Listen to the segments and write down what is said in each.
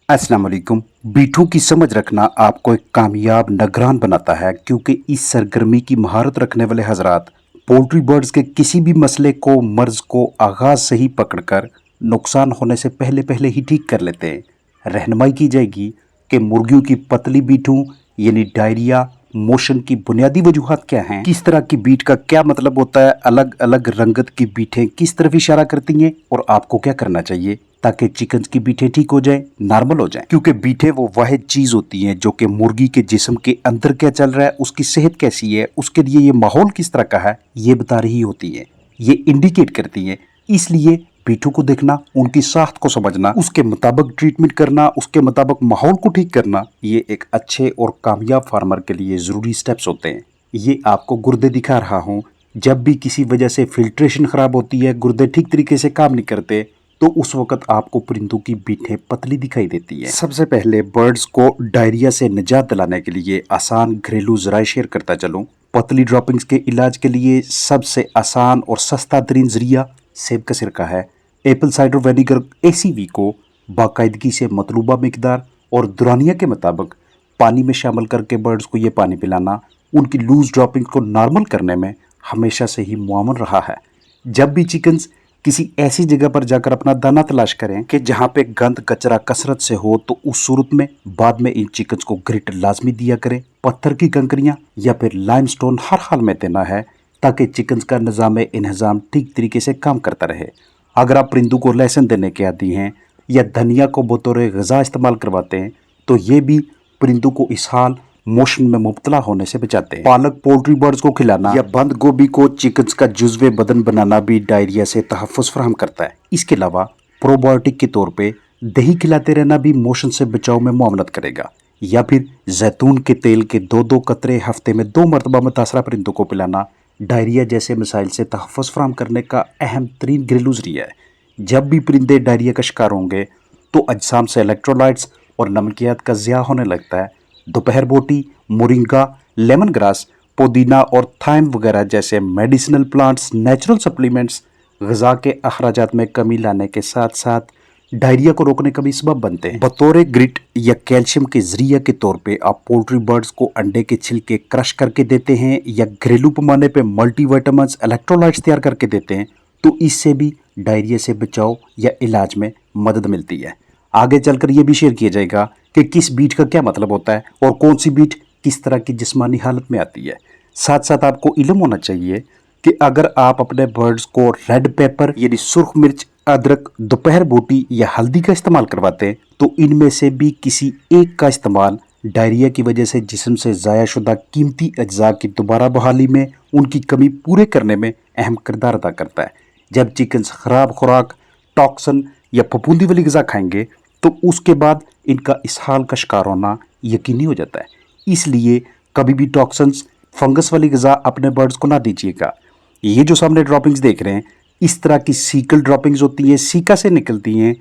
अस्सलाम वालेकुम। बीठों की समझ रखना आपको एक कामयाब निगरान बनाता है, क्योंकि इस सरगर्मी की महारत रखने वाले हजरात पोल्ट्री बर्ड्स के किसी भी मसले को मर्ज को आगाज से ही पकड़कर नुकसान होने से पहले पहले ही ठीक कर लेते हैं। रहनुमाई की जाएगी कि मुर्गियों की पतली बीठों यानी डायरिया मोशन की बुनियादी वजूहत क्या हैं, किस तरह की बीट का क्या मतलब होता है, अलग अलग रंगत की बीटें किस तरफ इशारा करती हैं और आपको क्या करना चाहिए ताकि चिकन की बीटें ठीक हो जाएं, नॉर्मल हो जाएं। क्योंकि बीटें वो वाहिद चीज होती हैं जो कि मुर्गी के जिस्म के अंदर क्या चल रहा है, उसकी सेहत कैसी है, उसके लिए ये माहौल किस तरह का है, ये बता रही होती है, ये इंडिकेट करती हैं। इसलिए बीटों को देखना, उनकी साख्त को समझना, उसके मुताबिक ट्रीटमेंट करना, उसके मुताबिक माहौल को ठीक करना, ये एक अच्छे और कामयाब फार्मर के लिए ज़रूरी स्टेप्स होते हैं। ये आपको गुर्दे दिखा रहा हूँ। जब भी किसी वजह से फिल्ट्रेशन ख़राब होती है, गुर्दे ठीक तरीके से काम नहीं करते, तो उस वक्त आपको परिंदों की बीटें पतली दिखाई देती है। सबसे पहले बर्ड्स को डायरिया से निजात दिलाने के लिए आसान घरेलू जराए शेयर करता चलूँ। पतली ड्रॉपिंग्स के इलाज के लिए सबसे आसान और सस्ता तरीन जरिया सेब का सिरका है। एप्पल साइडर विनेगर ACV को बाकायदगी से मतलूबा मिकदार और दुरानिया के मुताबिक पानी में शामिल करके बर्ड्स को ये पानी पिलाना उनकी लूज ड्रॉपिंग को नॉर्मल करने में हमेशा से ही मुआवन रहा है। जब भी चिकन्स किसी ऐसी जगह पर जाकर अपना दाना तलाश करें कि जहां पे गंद कचरा कसरत से हो, तो उस सूरत में बाद में इन चिकन्स को ग्रिट लाजमी दिया करें। पत्थर की कंकरियां या फिर लाइमस्टोन हर हाल में देना है ताकि चिकन्स का निज़ाम इंहजाम ठीक तरीके से काम करता रहे। अगर आप परिंदों को लहसुन देने के आदी हैं या धनिया को बतौर ग़िज़ा इस्तेमाल करवाते हैं, तो ये भी परिंदों को इस हाल मोशन में मुब्तला होने से बचाते हैं। पालक पोल्ट्री बर्ड्स को खिलाना या बंद गोभी को चिकन्स का जुज़्वे बदन बनाना भी डायरिया से तहफ़्फ़ुज़ फराहम करता है। इसके अलावा प्रोबायोटिक के तौर पे दही खिलाते रहना भी मोशन से बचाव में मुआवनत करेगा। या फिर जैतून के तेल के 2-2 कतरे हफ्ते में 2 मरतबा मुतासरा परिंदों को पिलाना डायरिया जैसे मसाइल से तहफ़्फ़ुज़ फराहम करने का अहम तरीन घरेलू ज़रिया है। जब भी परिंदे डायरिया का शिकार होंगे तो अजसाम से इलेक्ट्रोलाइट्स और नमकियात का ज़िया होने लगता है। दोपहर बोटी, मोरिंगा, लेमन ग्रास, पुदीना और थाइम वगैरह जैसे मेडिसिनल प्लांट्स नेचुरल सप्लीमेंट्स ग़िज़ा के अखराजात में कमी लाने के साथ साथ डायरिया को रोकने का भी सबब बनते हैं। बतौर ग्रिट या कैल्शियम के जरिया के तौर पे आप पोल्ट्री बर्ड्स को अंडे के छिलके क्रश करके देते हैं या घरेलू पैमाने पे मल्टीविटामिन्स इलेक्ट्रोलाइट्स तैयार करके देते हैं, तो इससे भी डायरिया से बचाव या इलाज में मदद मिलती है। आगे चलकर यह भी शेयर किया जाएगा कि किस बीट का क्या मतलब होता है और कौन सी बीट किस तरह की जिस्मानी हालत में आती है। साथ साथ आपको इल्म होना चाहिए कि अगर आप अपने बर्ड्स को रेड पेपर यानी सुर्ख मिर्च, अदरक, दोपहर बोटी या हल्दी का इस्तेमाल करवाते हैं, तो इनमें से भी किसी एक का इस्तेमाल डायरिया की वजह से जिस्म से ज़ाया शुदा कीमती अज्जा की दोबारा बहाली में उनकी कमी पूरे करने में अहम किरदार अदा करता है। जब चिकन्स ख़राब खुराक, टॉक्सन या फफूंदी वाली ग़िज़ा खाएंगे तो उसके बाद इनका इस हाल का शिकार होना यकीनी हो जाता है। इसलिए कभी भी टॉक्सन्स, फंगस वाली ग़िज़ा अपने बर्ड्स को ना दीजिएगा। ये जो सामने ड्रॉपिंग्स देख रहे हैं, इस तरह की सीकल ड्रॉपिंग्स होती हैं, सीका से निकलती हैं।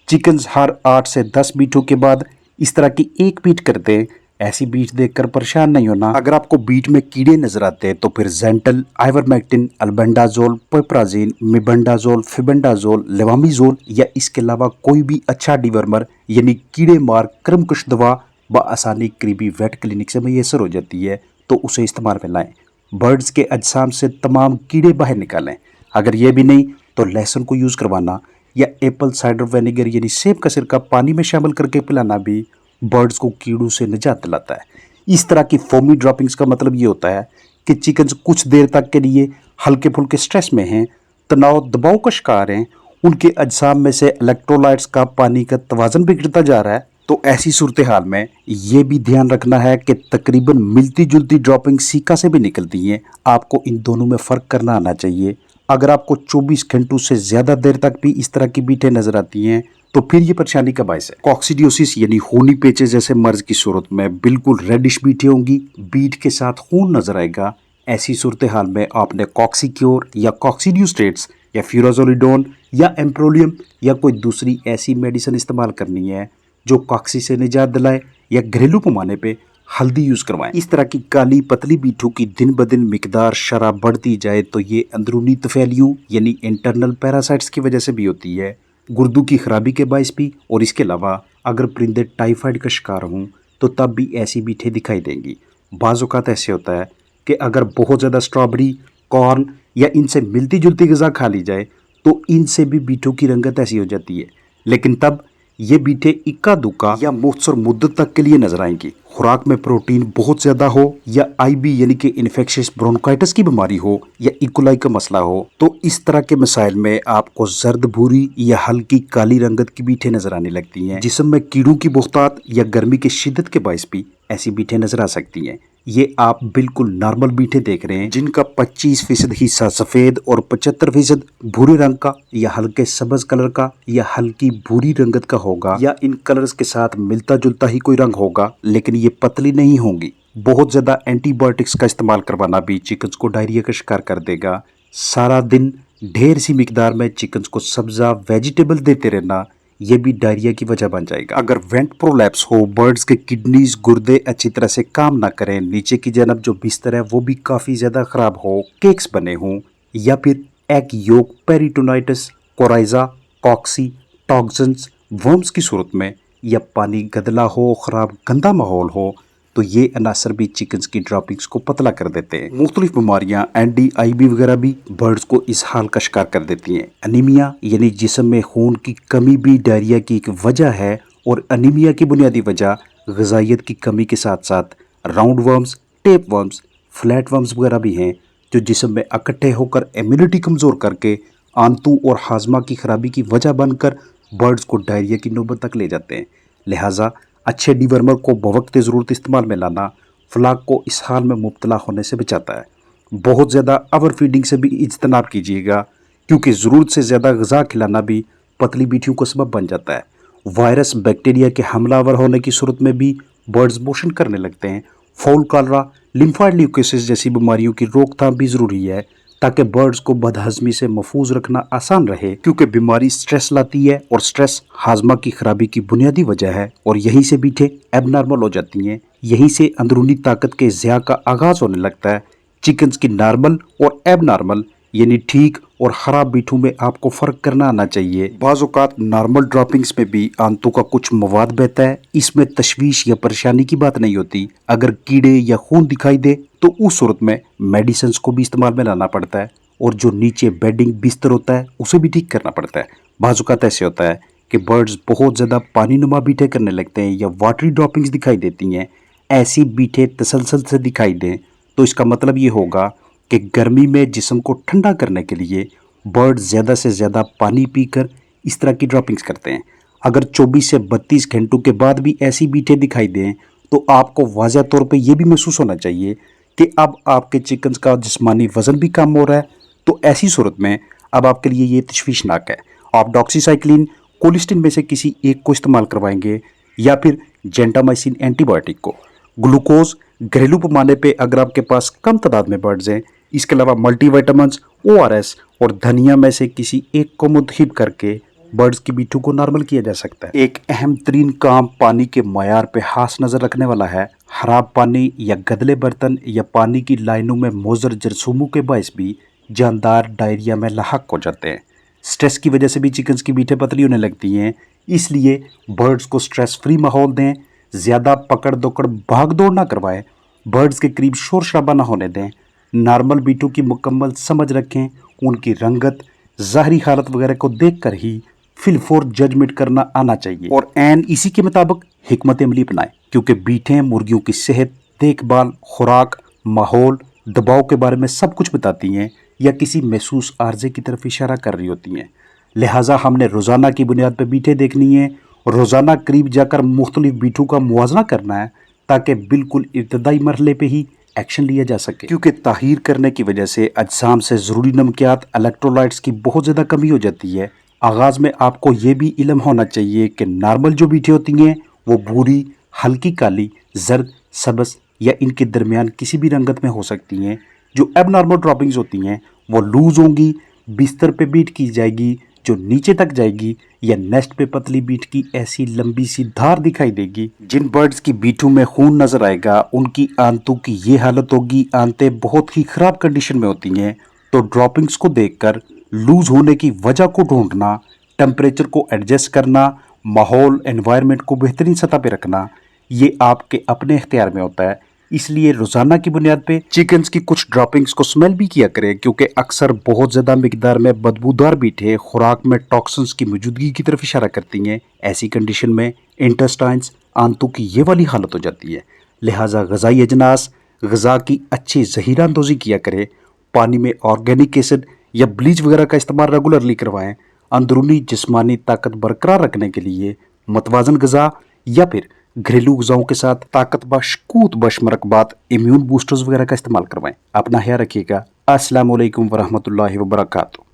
चिकन्स हर 8 से 10 बीटों के बाद इस तरह की एक बीट करते हैं। ऐसी बीट देखकर परेशान नहीं होना। अगर आपको बीट में कीड़े नजर आते हैं तो फिर जेंटल, आइवरमेक्टिन, अल्बेंडाजोल, पिप्राज़ीन, मिबेंडाजोल, फिबेंडाजोल, लेवामिजोल या इसके अलावा कोई भी अच्छा डिवर्मर यानी कीड़े मार क्रमकश दवा बआसानी करीबी वेट क्लिनिक से मैसर हो जाती है, तो उसे इस्तेमाल में लाएं। बर्ड्स के अजसाम से तमाम कीड़े बाहर निकालें। अगर ये भी नहीं तो लहसुन को यूज़ करवाना या एप्पल साइडर विनेगर यानी सेब का सिरका पानी में शामिल करके पिलाना भी बर्ड्स को कीड़ों से निजात दिलाता है। इस तरह की फोमी ड्रॉपिंग्स का मतलब ये होता है कि चिकन्स कुछ देर तक के लिए हल्के फुल्के स्ट्रेस में हैं, तनाव दबाव का शिकार हैं, उनके अजसाम में से इलेक्ट्रोलाइट्स का पानी का तवाज़न बिगड़ता जा रहा है। तो ऐसी सूरत हाल में ये भी ध्यान रखना है कि तकरीबन मिलती जुलती ड्रॉपिंग सीका से भी निकलती हैं। आपको इन दोनों में फ़र्क करना आना चाहिए। अगर आपको 24 घंटों से ज़्यादा देर तक भी इस तरह की बीटें नज़र आती हैं तो फिर ये परेशानी का बायस है। कॉक्सीडियोसिस यानी खूनी पेचे जैसे मर्ज की सूरत में बिल्कुल रेडिश बीटें होंगी, बीट के साथ खून नजर आएगा। ऐसी सूरत हाल में आपने कॉक्सीक्योर या कॉक्सीडियोस्टेट्स या फ्यूराजोलिडोन या एम्प्रोलियम या कोई दूसरी ऐसी मेडिसिन इस्तेमाल करनी है जो कॉक्सी से निजात दिलाए या घरेलू पैमाने पे हल्दी यूज़ करवाएं। इस तरह की काली पतली बीठों की दिन ब दिन मिकदार शराब बढ़ती जाए तो ये अंदरूनी तफैलियों यानी इंटरनल पैरासाइट्स की वजह से भी होती है, गुर्दों की खराबी के बायस भी, और इसके अलावा अगर परिंदे टाइफाइड का शिकार हों तो तब भी ऐसी बीठें दिखाई देंगी। बाज़ औक़ात ऐसे होता है कि अगर बहुत ज़्यादा स्ट्रॉबेरी, कॉर्न या इनसे मिलती जुलती ग़िज़ा खा ली जाए तो इनसे भी बीठों की रंगत ऐसी हो जाती है, लेकिन तब ये बीठें इक्का दुक्का या मुख्तसर मुद्दत तक के लिए नजर आएंगी। खुराक में प्रोटीन बहुत ज़्यादा हो या आईबी यानी कि इन्फेक्शियस ब्रोंकाइटिस की बीमारी हो या इकोलाई का मसला हो तो इस तरह के मसाइल में आपको जर्द भूरी या हल्की काली रंगत की बीठें नजर आने लगती हैं। जिस्म में कीड़ों की बहुतात या गर्मी की शिद्दत के बायस भी ऐसी बीठें नजर आ सकती हैं। ये आप बिल्कुल नॉर्मल बीठें देख रहे हैं जिनका 25% हिस्सा सफ़ेद और 75% भूरे रंग का या हल्के सब्ज कलर का या हल्की भूरी रंगत का होगा, या इन कलर्स के साथ मिलता जुलता ही कोई रंग होगा, लेकिन ये पतली नहीं होंगी। बहुत ज़्यादा एंटीबायोटिक्स का इस्तेमाल करवाना भी चिकन्स को डायरिया का शिकार कर देगा। सारा दिन ढेर सी मिकदार में चिकन्स को सब्जा वेजिटेबल देते रहना ये भी डायरिया की वजह बन जाएगा। अगर वेंट प्रोलैप्स हो, बर्ड्स के किडनीज गुर्दे अच्छी तरह से काम ना करें, नीचे की जानब जो बिस्तर है वो भी काफ़ी ज़्यादा ख़राब हो, केक्स बने हों, या फिर egg yolk peritonitis, coryza, cocci, toxins, worms की सूरत में, या पानी गदला हो, ख़राब गंदा माहौल हो, तो ये अनासर भी चिकन्स की ड्रॉपिंग्स को पतला कर देते हैं। मुख्तलिफ बीमारियां NDIB वगैरह भी बर्ड्स को इस हाल का शिकार कर देती हैं। अनीमिया यानी जिस्म में खून की कमी भी डायरिया की एक वजह है, और अनीमिया की बुनियादी वजह ग़िज़ाइयत की कमी के साथ साथ round worms, tape worms, flat worms वगैरह भी हैं जो जिस्म में इकट्ठे होकर इम्यूनिटी कमज़ोर करके आंतों और हाजमा की खराबी की वजह बनकर बर्ड्स को डायरिया की नौबत तक ले जाते हैं। लिहाजा अच्छे डिवर्मर को बवक्त ज़रूरत इस्तेमाल में लाना फ्लाक को इस हाल में मुब्तला होने से बचाता है। बहुत ज़्यादा ओवर फीडिंग से भी इज्तनाब कीजिएगा, क्योंकि ज़रूरत से ज़्यादा ग़िज़ा खिलाना भी पतली बीठियों का सबब बन जाता है। वायरस बैक्टीरिया के हमलावर होने की सूरत में भी बर्ड्स मोशन करने लगते हैं। फाउल कॉलरा, लिम्फाइड ल्यूकोसिस जैसी बीमारियों की रोकथाम भी ज़रूरी है ताकि बर्ड्स को बदहज़मी से महफूज रखना आसान रहे, क्योंकि बीमारी स्ट्रेस लाती है और स्ट्रेस हाजमा की खराबी की बुनियादी वजह है, और यहीं से बीठें एबनॉर्मल हो जाती हैं। यहीं से अंदरूनी ताकत के ज़िया का आगाज़ होने लगता है। चिकन्स की नॉर्मल और एबनॉर्मल यानी ठीक और ख़राब बीठों में आपको फ़र्क करना आना चाहिए। बाज़ औक़ात नॉर्मल ड्रॉपिंग्स में भी आंतों का कुछ मवाद बहता है, इसमें तशवीश या परेशानी की बात नहीं होती। अगर कीड़े या खून दिखाई दे तो उस सूरत में मेडिसिन को भी इस्तेमाल में लाना पड़ता है, और जो नीचे बेडिंग बिस्तर होता है उसे भी ठीक करना पड़ता है। बाज़ औक़ात ऐसे होता है कि बर्ड्स बहुत ज़्यादा पानी नुमा बीठें करने लगते हैं या वाटरी ड्रॉपिंग्स दिखाई देती हैं। ऐसी बीठें तसलसल से दिखाई दें तो इसका मतलब ये होगा कि गर्मी में जिस्म को ठंडा करने के लिए बर्ड ज़्यादा से ज़्यादा पानी पीकर इस तरह की ड्रॉपिंग्स करते हैं। अगर 24 से 32 घंटों के बाद भी ऐसी बीठें दिखाई दें तो आपको वाज़ह तौर पे ये भी महसूस होना चाहिए कि अब आपके चिकन्स का जिस्मानी वज़न भी कम हो रहा है। तो ऐसी सूरत में अब आपके लिए ये तशवीशनाक है। आप डॉक्सीसाइक्लिन, कोलिस्टिन में से किसी एक को इस्तेमाल करवाएंगे या फिर जेंटामाइसिन एंटीबायोटिक को। ग्लूकोज घरेलू पैमाने पे अगर आपके पास कम तादाद में बर्ड्स हैं, इसके अलावा मल्टीविटामिन्स, ORS और धनिया में से किसी एक को मुंतखब करके बर्ड्स की बीठों को नॉर्मल किया जा सकता है। एक अहम तरीन काम पानी के मयार पे खास नज़र रखने वाला है। ख़राब पानी या गदले बर्तन या पानी की लाइनों में मोज़र जरसूमों के बायस भी जानदार डायरिया में लाहक हो जाते हैं। स्ट्रेस की वजह से भी चिकन्स की बीठें पतली होने लगती हैं, इसलिए बर्ड्स को स्ट्रेस फ्री माहौल दें, ज़्यादा पकड़ दौकड़ भाग दौड़ ना करवाएं, बर्ड्स के करीब शोर शराबा ना होने दें, नॉर्मल बीठों की मुकम्मल समझ रखें, उनकी रंगत, ज़ाहरी हालत वगैरह को देख कर ही फिलफोर जजमेंट करना आना चाहिए, और एन इसी के मुताबिक हिकमत अमली अपनाएं, क्योंकि बीठें मुर्गियों की सेहत, देखभाल, खुराक, माहौल, दबाव के बारे में सब कुछ बताती हैं या किसी महसूस आर्जे की तरफ इशारा कर रही होती हैं। लिहाजा हमने रोज़ाना की बुनियाद पर बीठें देखनी है, रोज़ाना करीब जाकर मुख्तलिफ बीठों का मुवाजना करना है ताकि बिल्कुल इब्तदाई मरहले पे ही एक्शन लिया जा सके, क्योंकि ताहीर करने की वजह से अजसाम से ज़रूरी नमकियात, इलेक्ट्रोलाइट्स की बहुत ज़्यादा कमी हो जाती है। आगाज़ में आपको ये भी इल्म होना चाहिए कि नॉर्मल जो बीठें होती हैं वो भूरी, हल्की काली, जर्द, सब्ज़ या इनके दरमियान किसी भी रंगत में हो सकती हैं। जो एबनॉर्मल ड्रॉपिंग्स होती हैं वो लूज़ होंगी, बिस्तर पे बीट की जाएगी जो नीचे तक जाएगी, या नेस्ट पे पतली बीट की ऐसी लंबी सी धार दिखाई देगी। जिन बर्ड्स की बीठों में खून नजर आएगा उनकी आंतों की ये हालत होगी, आंतें बहुत ही ख़राब कंडीशन में होती हैं। तो ड्रॉपिंग्स को देखकर लूज होने की वजह को ढूंढना, टेम्परेचर को एडजस्ट करना, माहौल एनवायरनमेंट को बेहतरीन सतह पे रखना, ये आपके अपने इख्तियार में होता है। इसलिए रोज़ाना की बुनियाद पे चिकन्स की कुछ ड्रॉपिंग्स को स्मेल भी किया करें, क्योंकि अक्सर बहुत ज़्यादा मिकदार में बदबूदार मीठे खुराक में टॉक्सिन्स की मौजूदगी की तरफ इशारा करती हैं। ऐसी कंडीशन में इंटेस्टाइन्स आंतों की ये वाली हालत हो जाती है। लिहाजा ग़िज़ाई अजनास ग़िज़ा की अच्छी ज़हीरा अंदोज़ी किया करें। पानी में ऑर्गेनिक एसिड या ब्लीच वगैरह का इस्तेमाल रेगुलरली करवाएं। अंदरूनी जिस्मानी ताकत बरकरार रखने के लिए मतवाजन ग़िज़ा या फिर घरेलू ग़िज़ाओं के साथ ताकत बख्श कूत बख्श मरकबात इम्यून बूस्टर्स वगैरह का इस्तेमाल करवाएं। अपना ख्याल रखिएगा। अस्सलामु अलैकुम वरहमतुल्लाहि वबरकातुहू।